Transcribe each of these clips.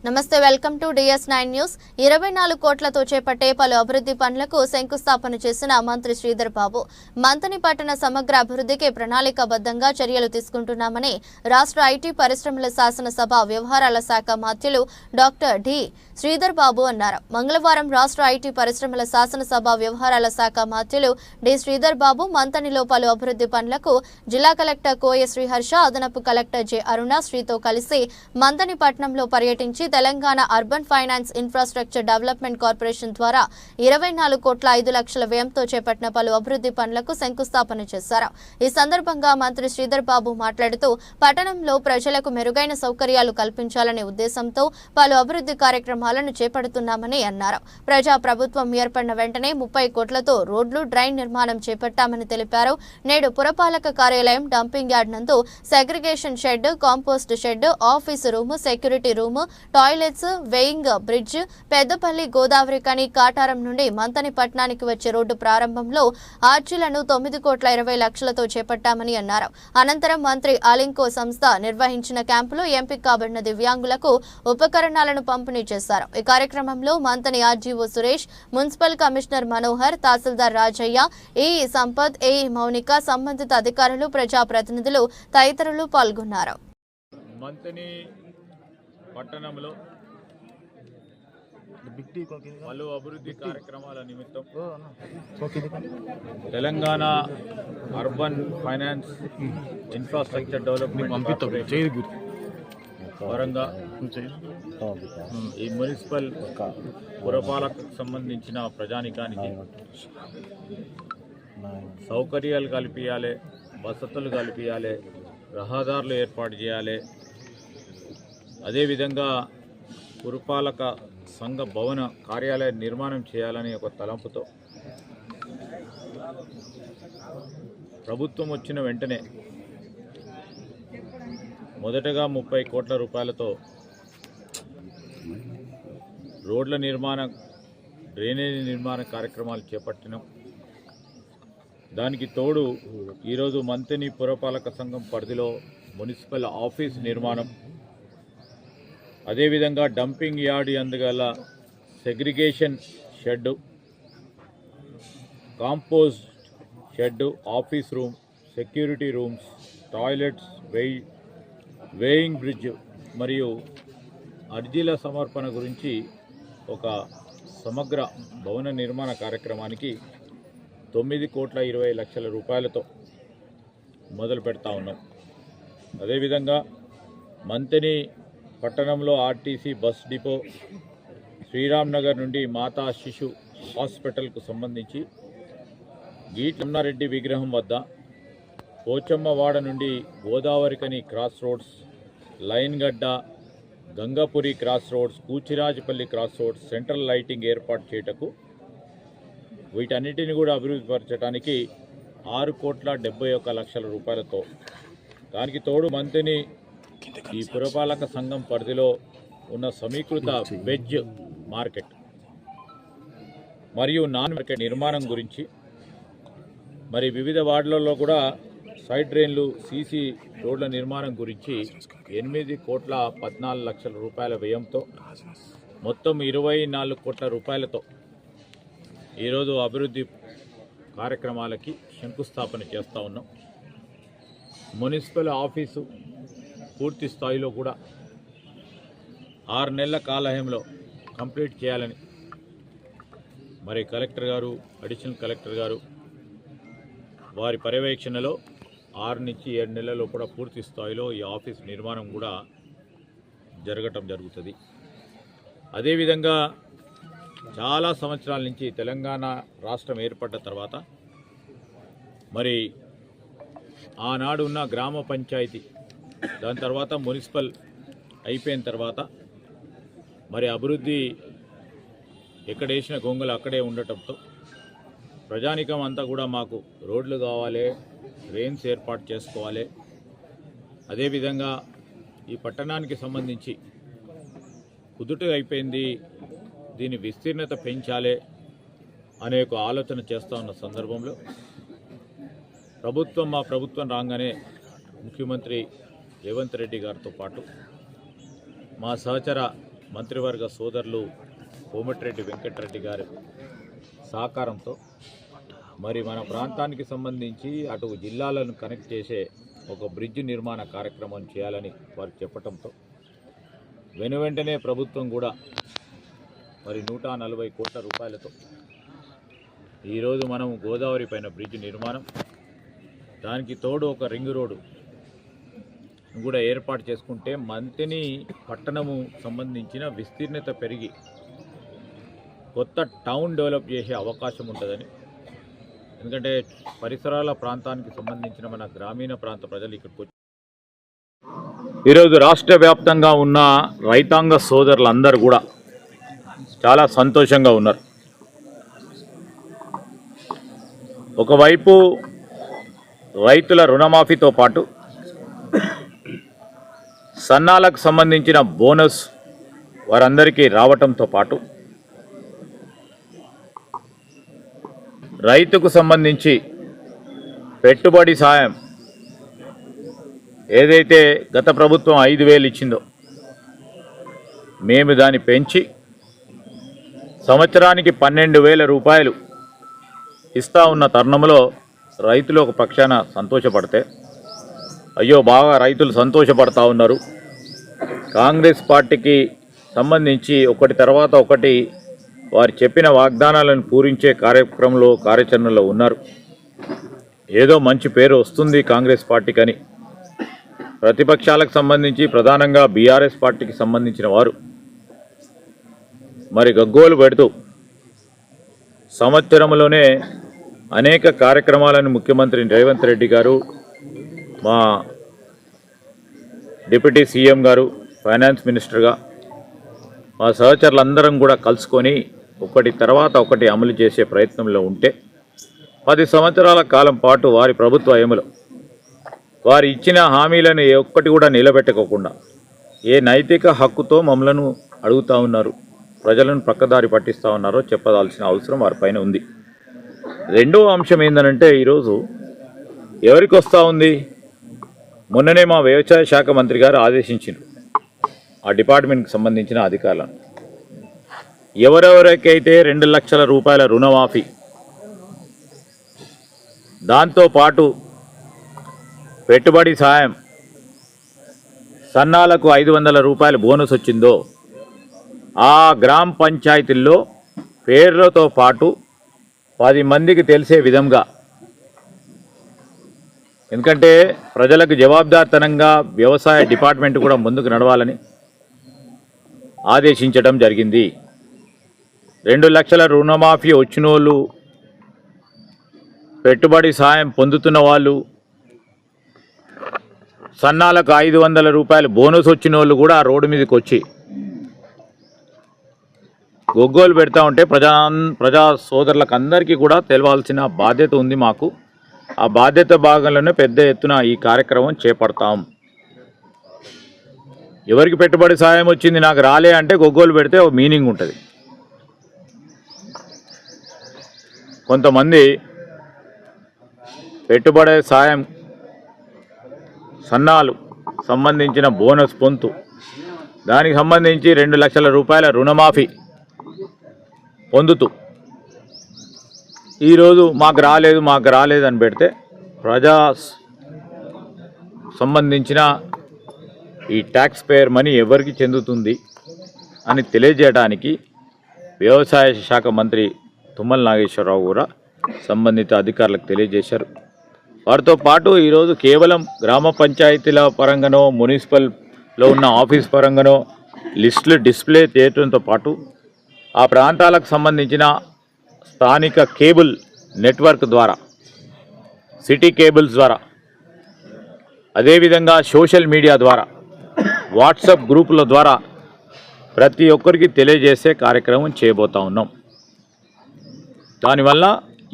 నమస్తే, welcome to DS9 news. 24 కోట్లతో చేపట్టే పలు అభివృద్ధి పనులకు శంకుస్థాపన చేసిన మంత్రి శ్రీధర్ బాబు. మంతని పట్టణ సమగ్ర అభివృద్ధికి ప్రణాళికాబద్ధంగా చర్యలు తీసుకుంటున్నామని రాష్ట్ర ఐటీ పరిశ్రమల శాసనసభ వ్యవహారాల శాఖ మంత్రులు డాక్టర్ డి శ్రీధర్ బాబు అన్నారు. మంగళవారం రాష్ట్ర ఐటీ పరిశ్రమల శాసనసభ వ్యవహారాల శాఖ మంత్రులు డి శ్రీధర్ బాబు మంతనిలో పలు అభివృద్ధి పనులకు జిల్లా కలెక్టర్ కోయ శ్రీహర్ష, అదనపు కలెక్టర్ జె అరుణ శ్రీతో కలిసి మంతని పట్టణంలో పర్యటించి Telangana urban finance infrastructure development corporation ద్వారా 24,05,00,000 వ్యయంతో చేపట్టిన పలు అభివృద్ధి పనులకు శంకుస్థాపన చేశారు. ఈ సందర్భంగా మంత్రి శ్రీధర్ బాబు మాట్లాడుతూ పట్టణంలో ప్రజలకు మెరుగైన సౌకర్యాలు కల్పించాలనే ఉద్దేశంతో పలు అభివృద్ధి కార్యక్రమాలను చేపడుతున్నామని అన్నారు. ప్రజా ప్రభుత్వం ఏర్పడిన వెంటనే 30 కోట్లతో రోడ్లు, డ్రైన్ నిర్మాణం చేపట్టామని తెలిపారు. నేడు పురపాలక కార్యాలయం, డంపింగ్ యార్డ్ నందు segregation shed, compost shed, office room, security room, toilets, weighing bridge, Peddapalli Godavari కని కాటారం నుండి మంతని పట్టణానికి వచ్చే రోడ్డు ప్రారంభంలో ఆర్చీలను 9,20,00,000తో చేపట్టామని అన్నారు. అనంతరం మంత్రి అలింకో సంస్థ నిర్వహించిన క్యాంపులో ఎంపిక కాబడిన దివ్యాంగులకు ఉపకరణాలను పంపిణీ చేశారు. ఈ కార్యక్రమంలో Manthani RDO Suresh, municipal commissioner Manohar, tahsildar Rajaiah, AE Sampath, AE Mounika, సంబంధిత అధికారులు, ప్రజాప్రతినిధులు తదితరులు పాల్గొన్నారు. పట్టణంలో పలు అభివృద్ధి కార్యక్రమాల నిమిత్తం Telangana urban finance infrastructure development పరంగా ఈ మున్సిపల్ పురపాలకకు సంబంధించిన ప్రజానికానికి సౌకర్యాలు కల్పించాలి, వసతులు కల్పించాలి, రహదారులు ఏర్పాటు చేయాలి. అదేవిధంగా పురపాలక సంఘ భవన కార్యాలయ నిర్మాణం చేయాలని ఒక తలంపుతో ప్రభుత్వం వచ్చిన వెంటనే మొదటగా 30 కోట్ల రూపాయలతో రోడ్ల నిర్మాణ, డ్రైనేజీ నిర్మాణ కార్యక్రమాలు చేపట్టినాం. దానికి తోడు ఈరోజు మంతని పురపాలక సంఘం పరిధిలో మున్సిపల్ ఆఫీస్ నిర్మాణం, అదేవిధంగా డంపింగ్ యార్డ్ అందుగల segregation shed, compost shed, office room, security rooms, toilets, weighing bridge మరియు అర్జీల సమర్పణ గురించి ఒక సమగ్ర భవన నిర్మాణ కార్యక్రమానికి 9,20,00,000 రూపాయలతో మొదలు పెడతా ఉన్నాం. అదేవిధంగా మంతని పట్టణంలో RTC bus depot, Sriram Nagar నుండి మాతా శిశు హాస్పిటల్కు సంబంధించి గీట్లమ్నారెడ్డి విగ్రహం వద్ద, పోచమ్మవాడ నుండి Godavarikhani cross roads, Linegadda, Gangapuri cross roads, Kuchirajapalli cross roads central lighting ఏర్పాటు చేయటకు, వీటన్నిటిని కూడా అభివృద్ధి పరచడానికి 6,71,00,000 రూపాయలతో, దానికి తోడు మంత్రిని ఈ పురపాలక సంఘం పరిధిలో ఉన్న సమీకృత వెజ్ మార్కెట్ మరియు నాన్ మార్కెట్ నిర్మాణం గురించి, మరి వివిధ వార్డులలో కూడా సైడ్ డ్రైన్లు, సీసీ రోడ్ల నిర్మాణం గురించి 8,14,00,000 రూపాయల వ్యయంతో మొత్తం 24 కోట్ల రూపాయలతో ఈరోజు అభివృద్ధి కార్యక్రమాలకి శంకుస్థాపన చేస్తూ ఉన్నాం. మున్సిపల్ ఆఫీసు పూర్తి స్థాయిలో కూడా 6 నెలల కాలహయంలో కంప్లీట్ చేయాలని మరి కలెక్టర్ గారు, అడిషనల్ కలెక్టర్ గారు వారి పర్యవేక్షణలో 6 నుంచి 7 నెలల్లో కూడా పూర్తి స్థాయిలో ఈ ఆఫీస్ నిర్మాణం కూడా జరగటం జరుగుతుంది. అదేవిధంగా చాలా సంవత్సరాల నుంచి తెలంగాణ రాష్ట్రం ఏర్పడ్డ తర్వాత మరి ఆనాడు ఉన్న గ్రామ పంచాయతీ, దాని తర్వాత మున్సిపల్ అయిపోయిన తర్వాత మరి అభివృద్ధి ఎక్కడ వేసిన గొంగలు అక్కడే ఉండటంతో ప్రజానికం అంతా కూడా మాకు రోడ్లు కావాలి, డ్రైన్స్ ఏర్పాటు చేసుకోవాలి, అదేవిధంగా ఈ పట్టణానికి సంబంధించి కుదుట అయిపోయింది, దీని విస్తీర్ణత పెంచాలి అనే ఒక ఆలోచన చేస్తూ ఉన్న సందర్భంలో మా ప్రభుత్వం రాగానే ముఖ్యమంత్రి రేవంత్ రెడ్డి గారితో పాటు మా సహచర మంత్రివర్గ సోదరులు కోమటిరెడ్డి వెంకటరెడ్డి గారి సహకారంతో మరి మన ప్రాంతానికి సంబంధించి అటు జిల్లాలను కనెక్ట్ చేసే ఒక బ్రిడ్జ్ నిర్మాణ కార్యక్రమం చేయాలని వారు చెప్పడంతో వెనువెంటనే ప్రభుత్వం కూడా మరి 140 కోట్ల రూపాయలతో ఈరోజు మనం గోదావరి పైన బ్రిడ్జ్ నిర్మాణం, దానికి తోడు ఒక రింగ్ రోడ్డు కూడా ఏర్పాటు చేసుకుంటే మంతిని పట్టణము సంబంధించిన విస్తీర్ణత పెరిగి కొత్త టౌన్ డెవలప్ చేసే అవకాశం ఉంటుందని, ఎందుకంటే పరిసరాల ప్రాంతానికి సంబంధించిన మన గ్రామీణ ప్రాంత ప్రజలు ఇక్కడికి వచ్చి ఈరోజు రాష్ట్ర వ్యాప్తంగా ఉన్న రైతాంగ సోదరులందరూ కూడా చాలా సంతోషంగా ఉన్నారు. ఒకవైపు రైతుల రుణమాఫీతో పాటు సన్నాలకు సంబంధించిన బోనస్ వారందరికీ రావటంతో పాటు రైతుకు సంబంధించి పెట్టుబడి సాయం ఏదైతే గత ప్రభుత్వం 5,000 ఇచ్చిందో మేము దాన్ని పెంచి సంవత్సరానికి 12,000 రూపాయలు ఇస్తా ఉన్న తరుణంలో రైతులు ఒక పక్షాన సంతోషపడితే, అయ్యో బాగా రైతులు సంతోషపడతా ఉన్నారు, కాంగ్రెస్ పార్టీకి సంబంధించి ఒకటి తర్వాత ఒకటి వారు చెప్పిన వాగ్దానాలను పూరించే కార్యాచరణలో ఉన్నారు, ఏదో మంచి పేరు వస్తుంది కాంగ్రెస్ పార్టీకని ప్రతిపక్షాలకు సంబంధించి ప్రధానంగా బీఆర్ఎస్ పార్టీకి సంబంధించిన వారు మరి గగ్గోలు పెడుతూ సంవత్సరంలోనే అనేక కార్యక్రమాలను ముఖ్యమంత్రి రేవంత్ రెడ్డి గారు, మా డిప్యూటీ సీఎం గారు, ఫైనాన్స్ మినిస్టర్గా మా సహచరులందరం కూడా కలుసుకొని ఒకటి తర్వాత ఒకటి అమలు చేసే ప్రయత్నంలో ఉంటే 10 సంవత్సరాల కాలం పాటు వారి ప్రభుత్వ హయాంలో వారు ఇచ్చిన హామీలను ఏ ఒక్కటి కూడా నిలబెట్టుకోకుండా ఏ నైతిక హక్కుతో మమ్మలను అడుగుతూ ఉన్నారు, ప్రజలను ప్రక్కదారి పట్టిస్తూ ఉన్నారో చెప్పదాల్సిన అవసరం వారిపైన ఉంది. రెండో అంశం ఏంటంటే ఈరోజు ఎవరికి వస్తూ ఉంది, మొన్ననే మా వ్యవసాయ శాఖ మంత్రి గారు ఆదేశించారు ఆ డిపార్ట్మెంట్కి సంబంధించిన అధికారులను, ఎవరెవరికైతే 2 లక్షల రూపాయల రుణమాఫీ, దాంతోపాటు పెట్టుబడి సాయం, సన్నాలకు 500 రూపాయల బోనస్ వచ్చిందో ఆ గ్రామ పంచాయతీల్లో పేర్లతో పాటు 10 మందికి తెలిసే విధంగా, ఎందుకంటే ప్రజలకు జవాబుదారితనంగా వ్యవసాయ డిపార్ట్మెంట్ కూడా ముందుకు నడవాలని ఆదేశించడం జరిగింది. 2 లక్షల రుణమాఫీ వచ్చిన వాళ్ళు, పెట్టుబడి సాయం పొందుతున్న వాళ్ళు, సన్నాలకు 500 రూపాయలు బోనస్ వచ్చిన వాళ్ళు కూడా ఆ రోడ్డు మీదకి వచ్చి గొగ్గోలు పెడతా ఉంటే ప్రజా సోదరులకు అందరికీ కూడా తెలవాల్సిన బాధ్యత ఉంది మాకు. ఆ బాధ్యత భాగంలోనే పెద్ద ఎత్తున ఈ కార్యక్రమం చేపడతాం. ఎవరికి పెట్టుబడి సాయం వచ్చింది నాకు రాలే అంటే గొగ్గోలు పెడితే ఒక మీనింగ్ ఉంటుంది. కొంతమంది పెట్టుబడి సాయం, సన్నాలు సంబంధించిన బోనస్ పొంతు, దానికి సంబంధించి 2 లక్షల రూపాయల రుణమాఫీ పొందుతూ ఈరోజు మాకు రాలేదు అని పెడితే ప్రజా సంబంధించిన ఈ ట్యాక్స్ పేయర్ మనీ ఎవరికి చెందుతుంది అని తెలియజేయడానికి వ్యవసాయ శాఖ మంత్రి తుమ్మల నాగేశ్వరరావు కూడా సంబంధిత అధికారులకు తెలియజేశారు. వారితో పాటు ఈరోజు కేవలం గ్రామ పంచాయతీల పరంగానో మున్సిపల్లో ఉన్న ఆఫీస్ పరంగానో లిస్టులు డిస్ప్లే చేయడంతో పాటు ఆ ప్రాంతాలకు సంబంధించిన స్థానిక కేబుల్ నెట్వర్క్ ద్వారా, సిటీ కేబుల్స్ ద్వారా, అదేవిధంగా సోషల్ మీడియా ద్వారా, వాట్సాప్ గ్రూపుల ద్వారా ప్రతి ఒక్కరికి తెలియజేసే కార్యక్రమం చేయబోతా ఉన్నాం. దానివల్ల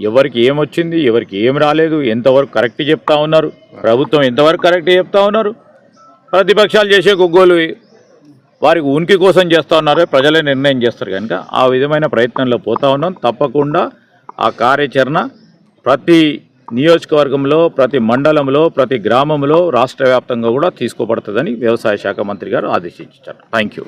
ఎవరికి ఏమొచ్చింది, ఎవరికి ఏం రాలేదు, ఎంతవరకు కరెక్ట్ చెప్తా ఉన్నారు, ప్రభుత్వం ఎంతవరకు కరెక్ట్ చెప్తా ఉన్నారు, ప్రతిపక్షాలు చేసే గొగ్గోలు వారికి ఉనికి కోసం చేస్తూ ఉన్నారో ప్రజలే నిర్ణయం చేస్తారు. కనుక ఆ విధమైన ప్రయత్నంలో పోతా ఉన్నాం. తప్పకుండా ఆ కార్యాచరణ ప్రతి నియోజకవర్గంలో, ప్రతి మండలంలో, ప్రతి గ్రామంలో రాష్ట్ర వ్యాప్తంగా కూడా తీసుకోబడుతుందని వ్యవసాయ శాఖ మంత్రి గారు ఆదేశించారు. Thank you.